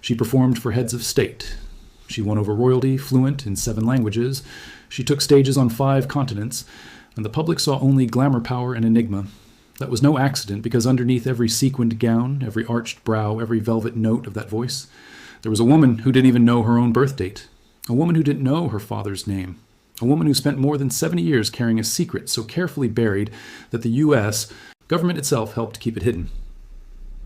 She performed for heads of state. She won over royalty, fluent in 7 languages. She took stages on 5 continents, and the public saw only glamour power and enigma. That was no accident, because underneath every sequined gown, every arched brow, every velvet note of that voice, there was a woman who didn't even know her own birth date, a woman who didn't know her father's name, a woman who spent more than 70 years carrying a secret so carefully buried that the U.S. government itself helped keep it hidden.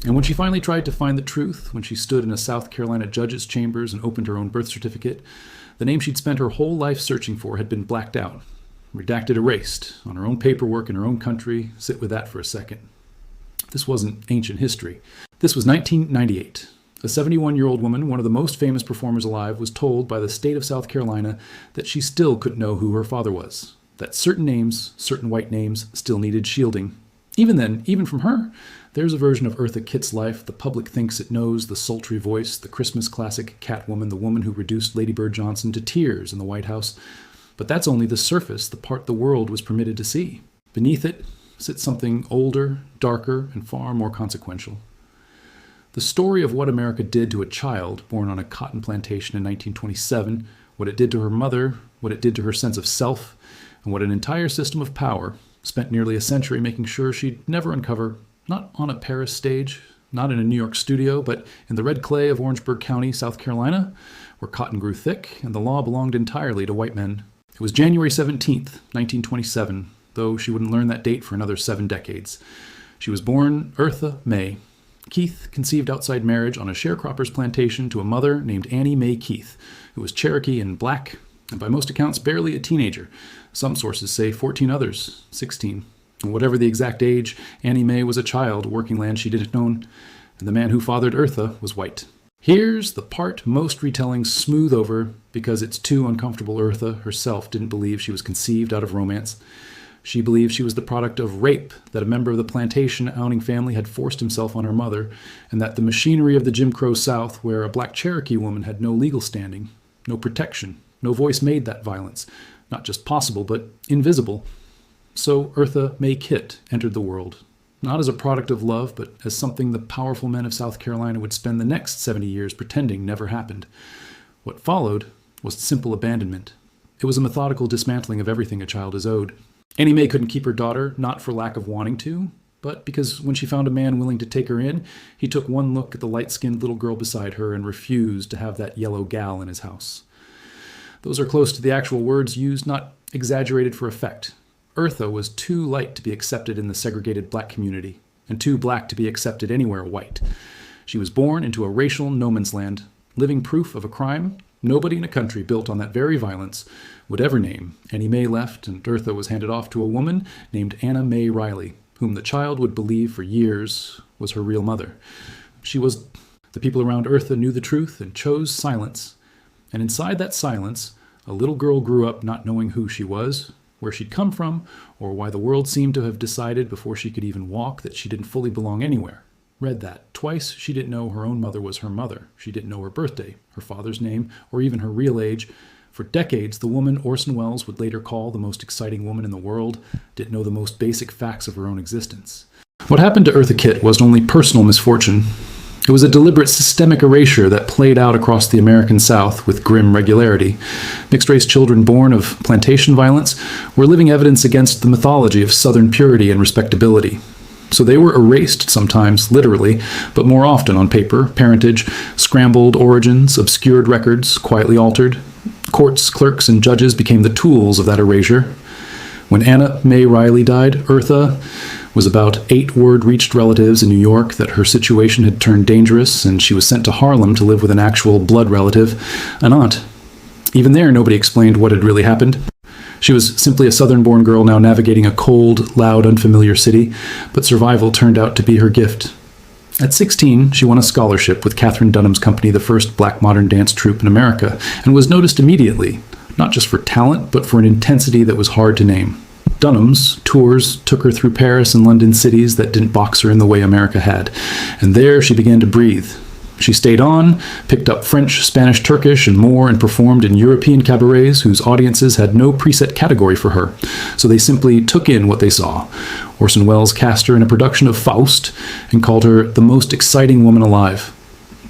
And when she finally tried to find the truth, when she stood in a South Carolina judge's chambers and opened her own birth certificate, the name she'd spent her whole life searching for had been blacked out, redacted, erased, on her own paperwork in her own country. Sit with that for a second. This wasn't ancient history. This was 1998. A 71-year-old woman, one of the most famous performers alive, was told by the state of South Carolina that she still couldn't know who her father was, that certain names, certain white names, still needed shielding. Even then, even from her, there's a version of Eartha Kitt's life the public thinks it knows, the sultry voice, the Christmas classic Catwoman, the woman who reduced Lady Bird Johnson to tears in the White House. But that's only the surface, the part the world was permitted to see. Beneath it sits something older, darker, and far more consequential. The story of what America did to a child born on a cotton plantation in 1927, what it did to her mother, what it did to her sense of self, and what an entire system of power spent nearly a century making sure she'd never uncover, not on a Paris stage, not in a New York studio, but in the red clay of Orangeburg County, South Carolina, where cotton grew thick and the law belonged entirely to white men. It was January 17th, 1927, though she wouldn't learn that date for another 7 decades. She was born Eartha May. Keith conceived outside marriage on a sharecropper's plantation to a mother named Annie Mae Keith, who was Cherokee and black, and by most accounts barely a teenager. Some sources say 14, others 16. And whatever the exact age, Annie Mae was a child, working land she didn't own, and the man who fathered Eartha was white. Here's the part most retellings smooth over because it's too uncomfortable. Eartha herself didn't believe she was conceived out of romance. She believed she was the product of rape, that a member of the plantation-owning family had forced himself on her mother, and that the machinery of the Jim Crow South, where a black Cherokee woman had no legal standing, no protection, no voice, made that violence not just possible, but invisible. So Eartha May Kitt entered the world, not as a product of love, but as something the powerful men of South Carolina would spend the next 70 years pretending never happened. What followed was simple abandonment. It was a methodical dismantling of everything a child is owed. Annie Mae couldn't keep her daughter, not for lack of wanting to, but because when she found a man willing to take her in, he took one look at the light-skinned little girl beside her and refused to have that yellow gal in his house. Those are close to the actual words used, not exaggerated for effect. Eartha was too light to be accepted in the segregated black community, and too black to be accepted anywhere white. She was born into a racial no-man's land, living proof of a crime nobody in a country built on that very violence would ever name. Annie Mae left, and Eartha was handed off to a woman named Anna Mae Riley, whom the child would believe for years was her real mother. The people around Eartha knew the truth and chose silence. And inside that silence, a little girl grew up not knowing who she was, where she'd come from, or why the world seemed to have decided before she could even walk that she didn't fully belong anywhere. Read that. Twice she didn't know her own mother was her mother. She didn't know her birthday, her father's name, or even her real age. For decades, the woman Orson Welles would later call the most exciting woman in the world didn't know the most basic facts of her own existence. What happened to Eartha Kitt wasn't only personal misfortune. It was a deliberate systemic erasure that played out across the American South with grim regularity. Mixed-race children born of plantation violence were living evidence against the mythology of Southern purity and respectability. So they were erased sometimes, literally, but more often on paper, parentage, scrambled origins, obscured records, quietly altered. Courts, clerks, and judges became the tools of that erasure. When Anna Mae Riley died, Eartha was about 8 word-reached relatives in New York that her situation had turned dangerous, and she was sent to Harlem to live with an actual blood relative, an aunt. Even there, nobody explained what had really happened. She was simply a Southern-born girl now navigating a cold, loud, unfamiliar city, but survival turned out to be her gift. At 16, she won a scholarship with Katherine Dunham's company, the first black modern dance troupe in America, and was noticed immediately, not just for talent, but for an intensity that was hard to name. Dunham's tours took her through Paris and London, cities that didn't box her in the way America had, and there she began to breathe. She stayed on, picked up French, Spanish, Turkish, and more, and performed in European cabarets whose audiences had no preset category for her, so they simply took in what they saw. Orson Welles cast her in a production of Faust and called her the most exciting woman alive.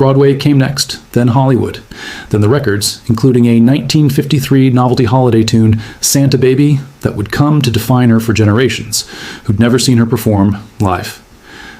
Broadway came next, then Hollywood, then the records, including a 1953 novelty holiday tune, Santa Baby, that would come to define her for generations, who'd never seen her perform live.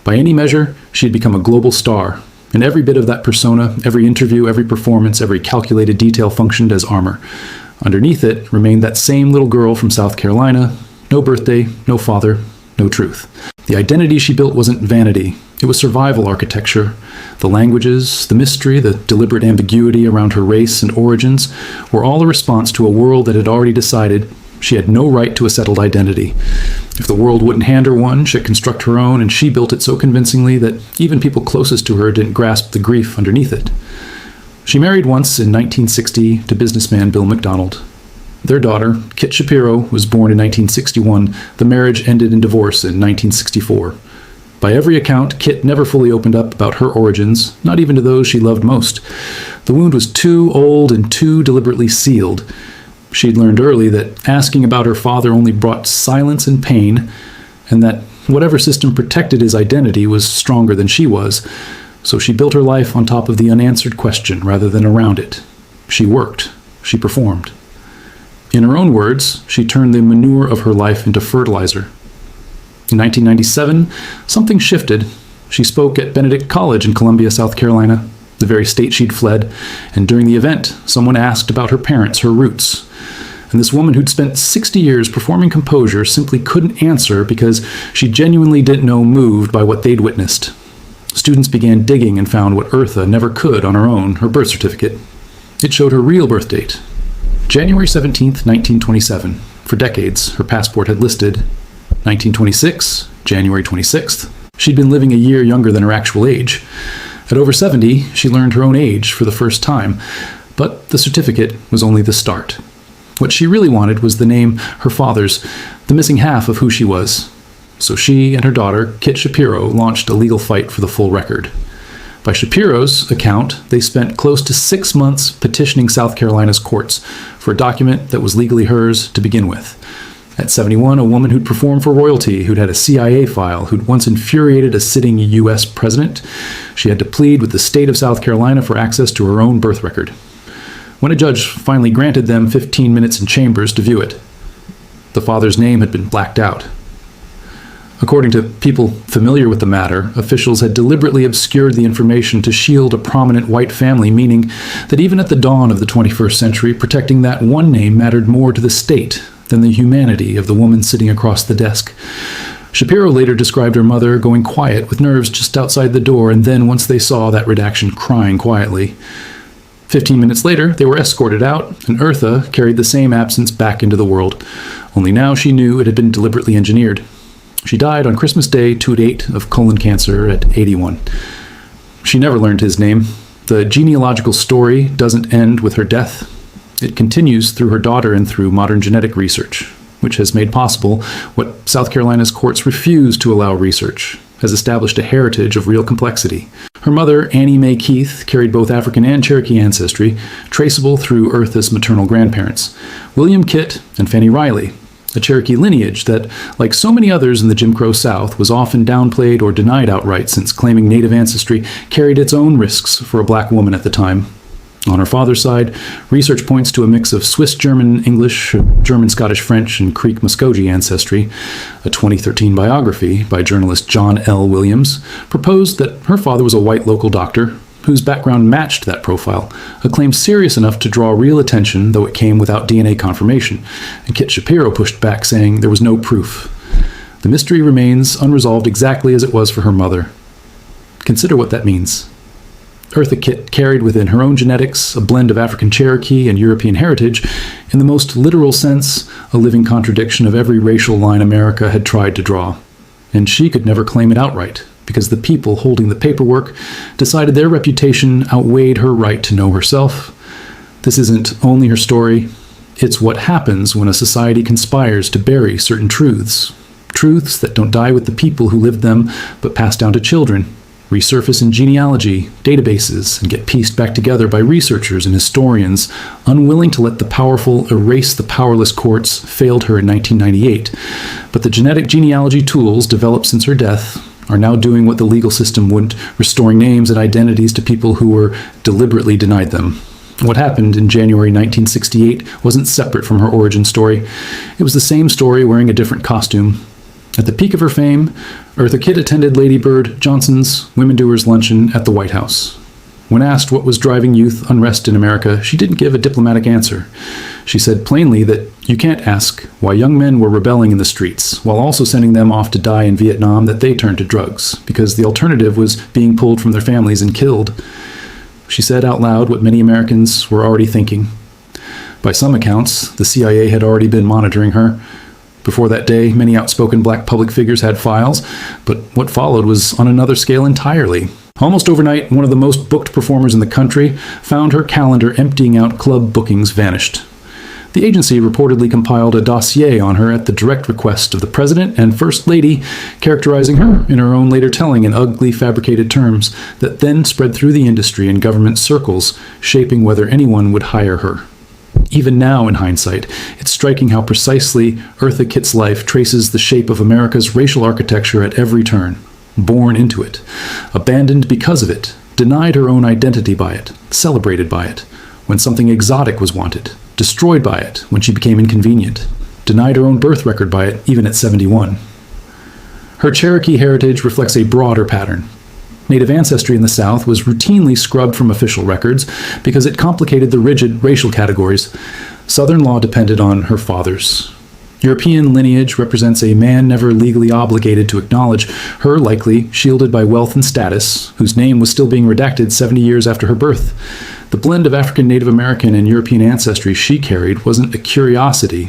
By any measure, she had become a global star, and every bit of that persona, every interview, every performance, every calculated detail functioned as armor. Underneath it remained that same little girl from South Carolina, no birthday, no father, no truth. The identity she built wasn't vanity. It was survival architecture. The languages, the mystery, the deliberate ambiguity around her race and origins were all a response to a world that had already decided she had no right to a settled identity. If the world wouldn't hand her one, she'd construct her own, and she built it so convincingly that even people closest to her didn't grasp the grief underneath it. She married once in 1960 to businessman Bill McDonald. Their daughter, Kitt Shapiro, was born in 1961. The marriage ended in divorce in 1964. By every account, Kitt never fully opened up about her origins, not even to those she loved most. The wound was too old and too deliberately sealed. She'd learned early that asking about her father only brought silence and pain, and that whatever system protected his identity was stronger than she was. So she built her life on top of the unanswered question rather than around it. She worked. She performed. In her own words, she turned the manure of her life into fertilizer. In 1997, something shifted. She spoke at Benedict College in Columbia, South Carolina, the very state she'd fled, and during the event, someone asked about her parents, her roots. And this woman who'd spent 60 years performing composure simply couldn't answer because she genuinely didn't know moved by what they'd witnessed. Students began digging and found what Eartha never could on her own, her birth certificate. It showed her real birth date, January 17th, 1927. For decades, her passport had listed 1926, January 26th. She'd been living a year younger than her actual age. At over 70, she learned her own age for the first time, but the certificate was only the start. What she really wanted was the name her father's, the missing half of who she was. So she and her daughter, Kitt Shapiro, launched a legal fight for the full record. By Shapiro's account, they spent close to 6 months petitioning South Carolina's courts for a document that was legally hers to begin with. At 71, a woman who'd performed for royalty, who'd had a CIA file, who'd once infuriated a sitting U.S. president, she had to plead with the state of South Carolina for access to her own birth record. When a judge finally granted them 15 minutes in chambers to view it, the father's name had been blacked out. According to people familiar with the matter, officials had deliberately obscured the information to shield a prominent white family, meaning that even at the dawn of the 21st century, protecting that one name mattered more to the state than the humanity of the woman sitting across the desk. Shapiro later described her mother going quiet with nerves just outside the door, and then, once they saw that redaction, crying quietly. 15 minutes later, they were escorted out, and Eartha carried the same absence back into the world. Only now she knew it had been deliberately engineered. She died on Christmas Day, 2008, of colon cancer at 81. She never learned his name. The genealogical story doesn't end with her death. It continues through her daughter and through modern genetic research, which has made possible what South Carolina's courts refuse to allow research, has established a heritage of real complexity. Her mother, Annie Mae Keith, carried both African and Cherokee ancestry, traceable through Eartha's maternal grandparents, William Kitt and Fanny Riley, a Cherokee lineage that, like so many others in the Jim Crow South, was often downplayed or denied outright, since claiming native ancestry carried its own risks for a black woman at the time. On her father's side, research points to a mix of Swiss German English, German Scottish French, and Creek Muskogee ancestry. A 2013 biography by journalist John L. Williams proposed that her father was a white local doctor whose background matched that profile, a claim serious enough to draw real attention, though it came without DNA confirmation. And Kitt Shapiro pushed back, saying there was no proof. The mystery remains unresolved exactly as it was for her mother. Consider what that means. Eartha Kitt carried within her own genetics a blend of African Cherokee and European heritage, in the most literal sense, a living contradiction of every racial line America had tried to draw. And she could never claim it outright, because the people holding the paperwork decided their reputation outweighed her right to know herself. This isn't only her story, it's what happens when a society conspires to bury certain truths. Truths that don't die with the people who lived them, but pass down to children, resurface in genealogy, databases, and get pieced back together by researchers and historians, unwilling to let the powerful erase the powerless courts, failed her in 1998. But the genetic genealogy tools developed since her death are now doing what the legal system wouldn't, restoring names and identities to people who were deliberately denied them. What happened in January 1968 wasn't separate from her origin story. It was the same story wearing a different costume. At the peak of her fame, Eartha Kitt attended Lady Bird Johnson's Women Doers Luncheon at the White House. When asked what was driving youth unrest in America, she didn't give a diplomatic answer. She said plainly that you can't ask why young men were rebelling in the streets, while also sending them off to die in Vietnam, that they turned to drugs, because the alternative was being pulled from their families and killed. She said out loud what many Americans were already thinking. By some accounts, the CIA had already been monitoring her. Before that day, many outspoken black public figures had files, but what followed was on another scale entirely. Almost overnight, one of the most booked performers in the country found her calendar emptying out, club bookings vanished. The agency reportedly compiled a dossier on her at the direct request of the President and First Lady, characterizing her, in her own later telling, in ugly, fabricated terms that then spread through the industry and government circles, shaping whether anyone would hire her. Even now, in hindsight, it's striking how precisely Eartha Kitt's life traces the shape of America's racial architecture at every turn. Born into it, abandoned because of it, denied her own identity by it, celebrated by it, when something exotic was wanted, destroyed by it when she became inconvenient, denied her own birth record by it even at 71. Her Cherokee heritage reflects a broader pattern. Native ancestry in the South was routinely scrubbed from official records because it complicated the rigid racial categories. Southern law depended on her fathers. European lineage represents a man never legally obligated to acknowledge, her likely shielded by wealth and status, whose name was still being redacted 70 years after her birth. The blend of African, Native American, and European ancestry she carried wasn't a curiosity.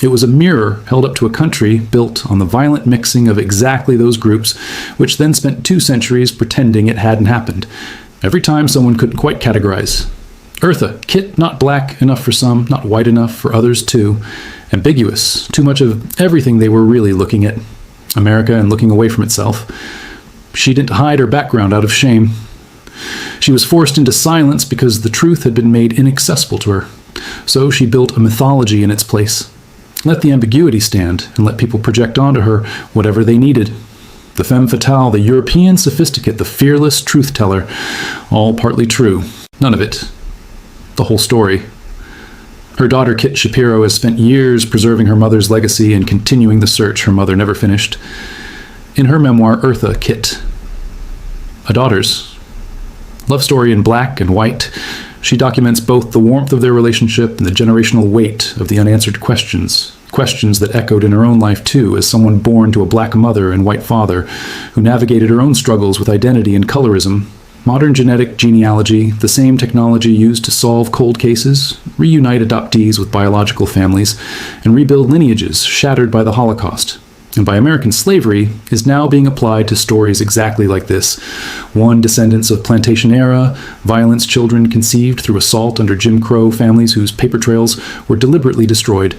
It was a mirror held up to a country built on the violent mixing of exactly those groups, which then spent 2 centuries pretending it hadn't happened. Every time someone couldn't quite categorize. Eartha Kitt, not black enough for some, not white enough for others too. Ambiguous, too much of everything they were really looking at. America and looking away from itself. She didn't hide her background out of shame. She was forced into silence because the truth had been made inaccessible to her. So she built a mythology in its place. Let the ambiguity stand and let people project onto her whatever they needed. The femme fatale, the European sophisticate, the fearless truth-teller. All partly true. None of it. The whole story. Her daughter, Kit Shapiro, has spent years preserving her mother's legacy and continuing the search her mother never finished. In her memoir, Eartha Kitt, A Daughter's love story in black and white, she documents both the warmth of their relationship and the generational weight of the unanswered questions that echoed in her own life too, as someone born to a black mother and white father who navigated her own struggles with identity and colorism. Modern genetic genealogy, the same technology used to solve cold cases, reunite adoptees with biological families, and rebuild lineages shattered by the Holocaust and by American slavery, is now being applied to stories exactly like this. One, descendants of plantation era, violence, children conceived through assault under Jim Crow families whose paper trails were deliberately destroyed.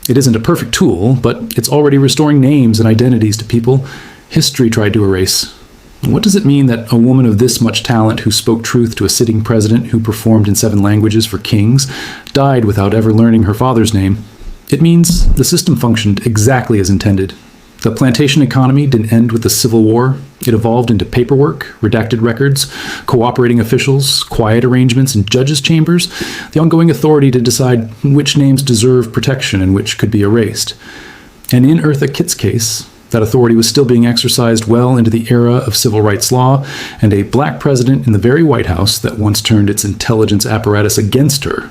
It isn't a perfect tool, but it's already restoring names and identities to people history tried to erase. What does it mean that a woman of this much talent, who spoke truth to a sitting president who performed in 7 languages for kings, died without ever learning her father's name? It means the system functioned exactly as intended. The plantation economy didn't end with the Civil War. It evolved into paperwork, redacted records, cooperating officials, quiet arrangements in judges' chambers, the ongoing authority to decide which names deserve protection and which could be erased. And in Eartha Kitt's case, that authority was still being exercised well into the era of civil rights law and a black president in the very White House that once turned its intelligence apparatus against her.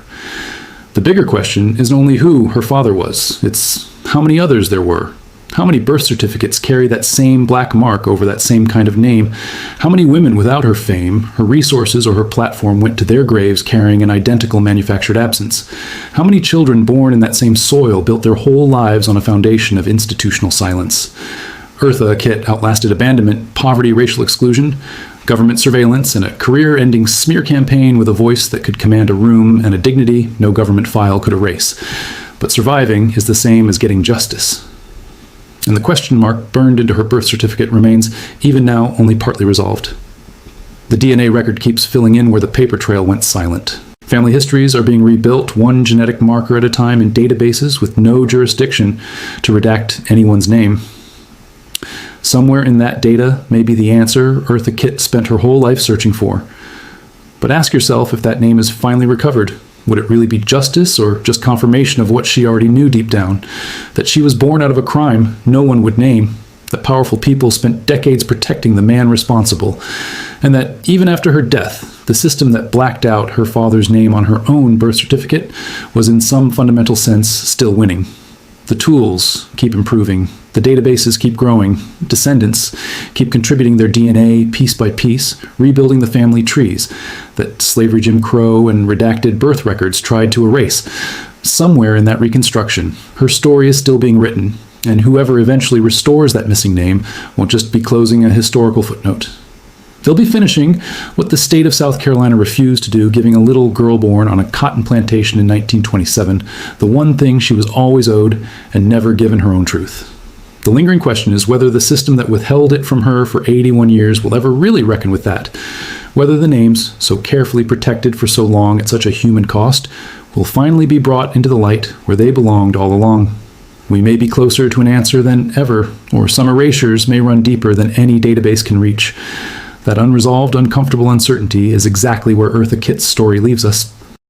The bigger question isn't only who her father was, it's how many others there were. How many birth certificates carry that same black mark over that same kind of name? How many women without her fame, her resources, or her platform went to their graves carrying an identical manufactured absence? How many children born in that same soil built their whole lives on a foundation of institutional silence? Eartha Kitt outlasted abandonment, poverty, racial exclusion, government surveillance, and a career-ending smear campaign with a voice that could command a room and a dignity no government file could erase. But surviving is the same as getting justice. And the question mark burned into her birth certificate remains, even now, only partly resolved. The DNA record keeps filling in where the paper trail went silent. Family histories are being rebuilt, one genetic marker at a time, in databases with no jurisdiction to redact anyone's name. Somewhere in that data may be the answer Eartha Kitt spent her whole life searching for. But ask yourself if that name is finally recovered. Would it really be justice or just confirmation of what she already knew deep down? That she was born out of a crime no one would name, that powerful people spent decades protecting the man responsible, and that even after her death, the system that blacked out her father's name on her own birth certificate was in some fundamental sense still winning. The tools keep improving, the databases keep growing, descendants keep contributing their DNA piece by piece, rebuilding the family trees that slavery, Jim Crow, and redacted birth records tried to erase. Somewhere in that reconstruction, her story is still being written, and whoever eventually restores that missing name won't just be closing a historical footnote. They'll be finishing what the state of South Carolina refused to do, giving a little girl born on a cotton plantation in 1927 the one thing she was always owed and never given her own truth. The lingering question is whether the system that withheld it from her for 81 years will ever really reckon with that, whether the names, so carefully protected for so long at such a human cost, will finally be brought into the light where they belonged all along. We may be closer to an answer than ever, or some erasures may run deeper than any database can reach. That unresolved, uncomfortable uncertainty is exactly where Eartha Kitt's story leaves us.